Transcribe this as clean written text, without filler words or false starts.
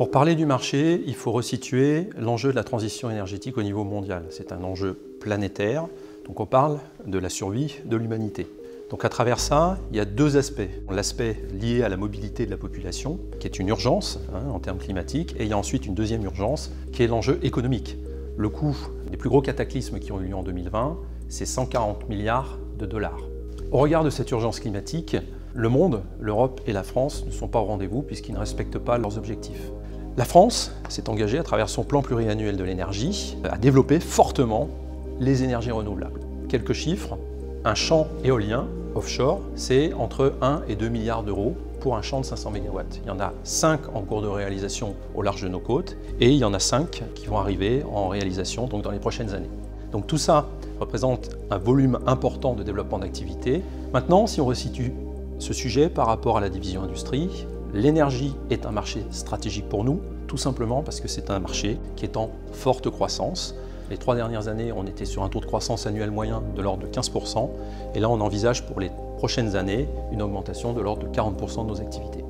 Pour parler du marché, il faut resituer l'enjeu de la transition énergétique au niveau mondial. C'est un enjeu planétaire, donc on parle de la survie de l'humanité. Donc à travers ça, il y a deux aspects. L'aspect lié à la mobilité de la population, qui est une urgence en termes climatiques, et il y a ensuite une deuxième urgence, qui est l'enjeu économique. Le coût des plus gros cataclysmes qui ont eu lieu en 2020, c'est 140 milliards de dollars. Au regard de cette urgence climatique, le monde, l'Europe et la France ne sont pas au rendez-vous puisqu'ils ne respectent pas leurs objectifs. La France s'est engagée à travers son plan pluriannuel de l'énergie à développer fortement les énergies renouvelables. Quelques chiffres, un champ éolien offshore, c'est entre 1 et 2 milliards d'euros pour un champ de 500 MW. Il y en a 5 en cours de réalisation au large de nos côtes et il y en a 5 qui vont arriver en réalisation donc dans les prochaines années. Donc tout ça représente un volume important de développement d'activité. Maintenant, si on resitue ce sujet par rapport à la division industrie, l'énergie est un marché stratégique pour nous, tout simplement parce que c'est un marché qui est en forte croissance. Les 3 dernières années, on était sur un taux de croissance annuel moyen de l'ordre de 15%, et là on envisage pour les prochaines années une augmentation de l'ordre de 40% de nos activités.